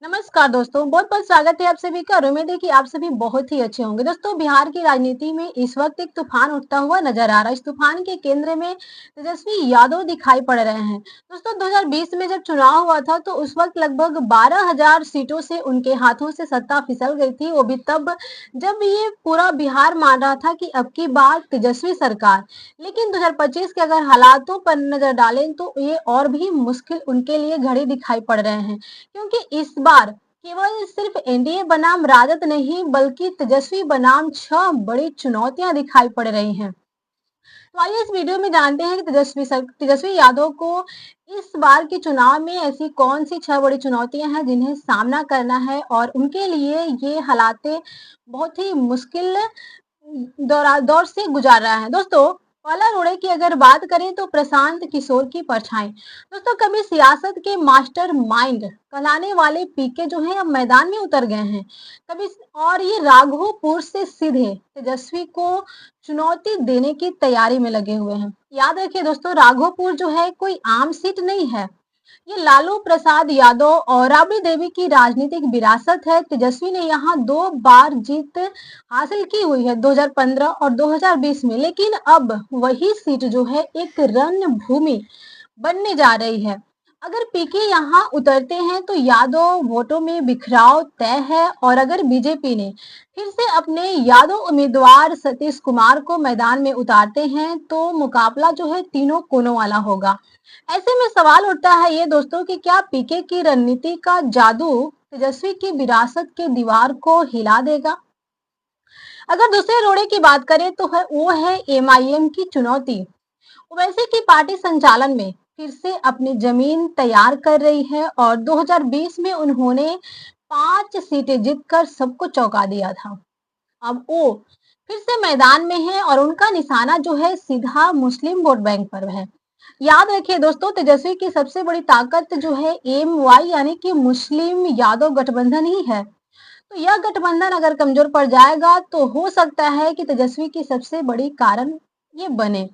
नमस्कार दोस्तों, बहुत बहुत स्वागत है आप सभी का और उम्मीद है कि आप सभी बहुत ही अच्छे होंगे। दोस्तों, बिहार की राजनीति में इस वक्त एक तूफान उठता हुआ नजर आ रहा है। इस तूफान के केंद्र में तेजस्वी यादव दिखाई पड़ रहे हैं। दोस्तों, 2020 में जब चुनाव हुआ था तो उस वक्त लगभग 12,000 सीटों से उनके हाथों से सत्ता फिसल गई थी। वो भी तब जब ये पूरा बिहार मान रहा था कि अब की बार तेजस्वी सरकार। लेकिन 2025 के अगर हालातों पर नजर डालें तो ये और भी मुश्किल उनके लिए घड़ी दिखाई पड़ रहे हैं, क्योंकि इस बार केवल सिर्फ एनडीए बनाम राजद नहीं बल्कि तेजस्वी बनाम 6 बड़ी चुनौतियां दिखाई पड़ रही हैं। तो आइए इस वीडियो में जानते हैं कि तेजस्वी यादव को इस बार के चुनाव में ऐसी कौन सी 6 बड़ी चुनौतियां हैं जिन्हें सामना करना है और उनके लिए ये हालातें बहुत ही मुश्किल दौर से गुजार रहा है। दोस्तों, पहला रोड़े की अगर बात करें तो प्रशांत किशोर की परछाई। दोस्तों, कभी सियासत के मास्टर माइंड कहलाने वाले पीके जो है अब मैदान में उतर गए हैं। कभी और ये राघोपुर से सीधे तेजस्वी को चुनौती देने की तैयारी में लगे हुए हैं। याद रखिए दोस्तों, राघोपुर जो है कोई आम सीट नहीं है। ये लालू प्रसाद यादव और राबड़ी देवी की राजनीतिक विरासत है। तेजस्वी ने यहाँ 2 बार जीत हासिल की हुई है, 2015 और 2020 में। लेकिन अब वही सीट जो है एक रणभूमि बनने जा रही है। अगर पीके यहाँ उतरते हैं तो यादव वोटों में बिखराव तय है, और अगर बीजेपी ने फिर से अपने यादव उम्मीदवार सतीश कुमार को मैदान में उतारते हैं तो मुकाबला जो है तीनों कोनों वाला होगा। ऐसे में सवाल उठता है ये दोस्तों कि क्या पीके की रणनीति का जादू तेजस्वी की विरासत के दीवार को हिला देगा। अगर दूसरे रोड़े की बात करें तो वो है एमआईएम की चुनौती। ओवैसी की पार्टी संचालन में फिर से अपनी जमीन तैयार कर रही है और 2020 में उन्होंने 5 सीटें जीतकर सबको चौंका दिया था। अब वो फिर से मैदान में है और उनका निशाना जो है सीधा मुस्लिम वोट बैंक पर है। याद रखिए दोस्तों, तेजस्वी की सबसे बड़ी ताकत जो है एम वाई यानी कि मुस्लिम यादव गठबंधन ही है। तो यह गठबंधन अगर कमजोर पड़ जाएगा तो हो सकता है कि तेजस्वी की सबसे बड़ी कारण ये बने।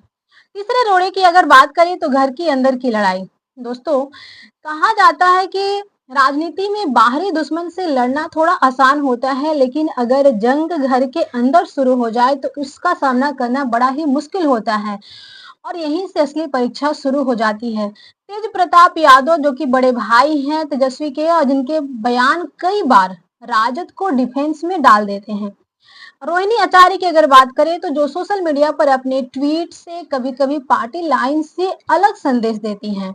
तीसरे रोड़े की अगर बात करें तो घर की अंदर की लड़ाई। दोस्तों, कहा जाता है कि राजनीति में बाहरी दुश्मन से लड़ना थोड़ा आसान होता है, लेकिन अगर जंग घर के अंदर शुरू हो जाए तो उसका सामना करना बड़ा ही मुश्किल होता है। और यहीं से असली परीक्षा शुरू हो जाती है। तेज प्रताप यादव जो कि बड़े भाई हैं तेजस्वी के और जिनके बयान कई बार राजद को डिफेंस में डाल देते हैं। रोहिणी आचार्य की अगर बात करें तो जो सोशल मीडिया पर अपने ट्वीट से कभी कभी पार्टी लाइन से अलग संदेश देती हैं।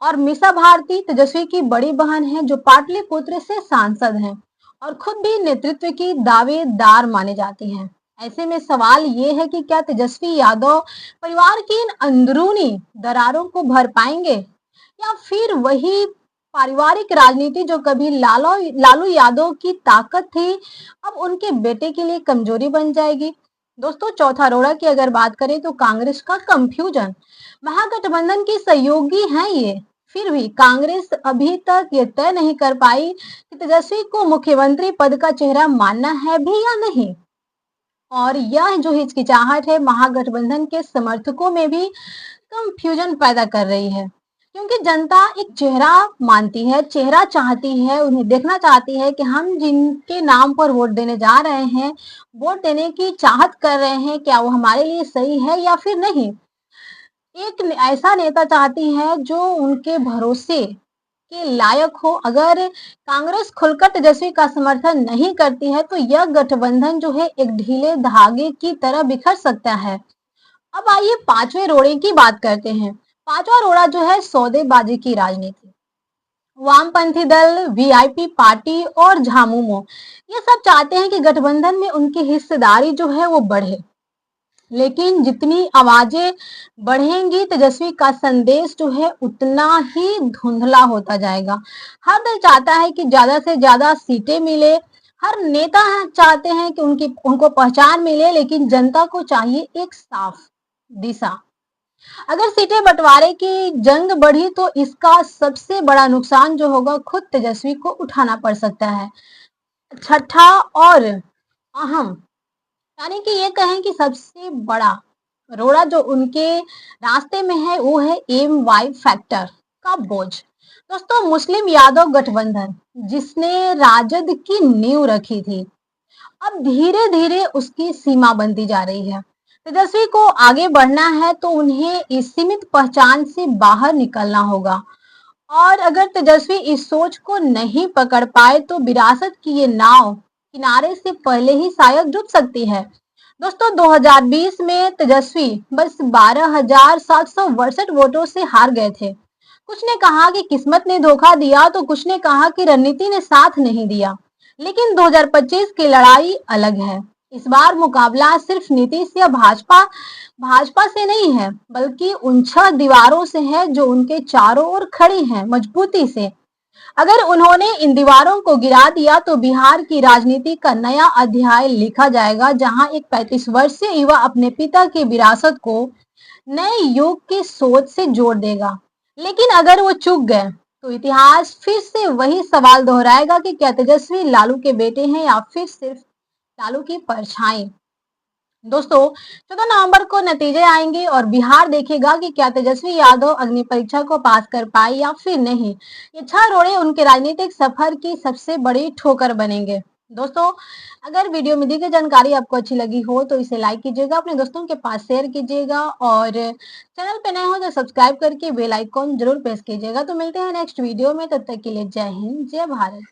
और मीसा भारती तेजस्वी की बड़ी बहन है जो पाटलिपुत्र से सांसद हैं और खुद भी नेतृत्व की दावेदार माने जाती हैं। ऐसे में सवाल ये है कि क्या तेजस्वी यादव परिवार की इन अंदरूनी दरारों को भर पाएंगे, या फिर वही पारिवारिक राजनीति जो कभी लालू यादव की ताकत थी अब उनके बेटे के लिए कमजोरी बन जाएगी। दोस्तों, चौथा रोड़ा की अगर बात करें तो कांग्रेस का कंफ्यूजन। महागठबंधन की सहयोगी हैं ये, फिर भी कांग्रेस अभी तक ये तय नहीं कर पाई कि तेजस्वी को मुख्यमंत्री पद का चेहरा मानना है भी या नहीं। और यह जो हिचकिचाहट है महागठबंधन के समर्थकों में भी कंफ्यूजन पैदा कर रही है, क्योंकि जनता एक चेहरा मानती है, चेहरा चाहती है, उन्हें देखना चाहती है कि हम जिनके नाम पर वोट देने जा रहे हैं, वोट देने की चाहत कर रहे हैं, क्या वो हमारे लिए सही है या फिर नहीं। एक ऐसा नेता चाहती है जो उनके भरोसे के लायक हो। अगर कांग्रेस खुलकर तेजस्वी का समर्थन नहीं करती है तो यह गठबंधन जो है एक ढीले धागे की तरह बिखर सकता है। अब आइए पांचवें रोड़े की बात करते हैं। पांचवा रोड़ा जो है सौदेबाजी की राजनीति। वामपंथी दल, वीआईपी पार्टी और झामुमो ये सब चाहते हैं कि गठबंधन में उनकी हिस्सेदारी जो है वो बढ़े। लेकिन जितनी आवाजें बढ़ेंगी तेजस्वी का संदेश जो है उतना ही धुंधला होता जाएगा। हर दल चाहता है कि ज्यादा से ज्यादा सीटें मिले, हर नेता चाहते हैं कि उनको पहचान मिले, लेकिन जनता को चाहिए एक साफ दिशा। अगर सीटें बंटवारे की जंग बढ़ी तो इसका सबसे बड़ा नुकसान जो होगा खुद तेजस्वी को उठाना पड़ सकता है। छठा और अहम यानी कि ये कहें कि सबसे बड़ा रोड़ा जो उनके रास्ते में है वो है एम वाई फैक्टर का बोझ। दोस्तों मुस्लिम यादव गठबंधन जिसने राजद की नींव रखी थी, अब धीरे धीरे उसकी सीमा बनती जा रही है। तेजस्वी को आगे बढ़ना है तो उन्हें इस सीमित पहचान से बाहर निकलना होगा। और अगर तेजस्वी इस सोच को नहीं पकड़ पाए तो विरासत की ये नाव किनारे से पहले ही शायद डूब सकती है। दोस्तों 2020 में तेजस्वी बस 12,762 वोटों से हार गए थे। कुछ ने कहा कि किस्मत ने धोखा दिया तो कुछ ने कहा कि रणनीति ने साथ नहीं दिया। लेकिन 2025 की लड़ाई अलग है। इस बार मुकाबला सिर्फ नीतीश या भाजपा भाजपा से नहीं है, बल्कि उन 6 दीवारों से है जो उनके चारों ओर खड़ी हैं मजबूती से। अगर उन्होंने इन दीवारों को गिरा दिया तो बिहार की राजनीति का नया अध्याय लिखा जाएगा, जहां एक 35 वर्षीय युवा अपने पिता की विरासत को नए युग की सोच से जोड़ देगा। लेकिन अगर वो चूक गए तो इतिहास फिर से वही सवाल दोहराएगा कि क्या तेजस्वी लालू के बेटे हैं या फिर सिर्फ लालू की परछाई। दोस्तों 14 नवंबर को नतीजे आएंगे और बिहार देखेगा कि क्या तेजस्वी यादव अग्नि परीक्षा को पास कर पाए या फिर नहीं। ये 6 रोड़े उनके राजनीतिक सफर की सबसे बड़ी ठोकर बनेंगे। दोस्तों अगर वीडियो में दी गई जानकारी आपको अच्छी लगी हो तो इसे लाइक कीजिएगा, अपने दोस्तों के पास शेयर कीजिएगा और चैनल पे नए हो तो सब्सक्राइब करके बेल आइकॉन जरूर प्रेस कीजिएगा। तो मिलते हैं नेक्स्ट वीडियो में, तब तक के लिए जय हिंद जय भारत।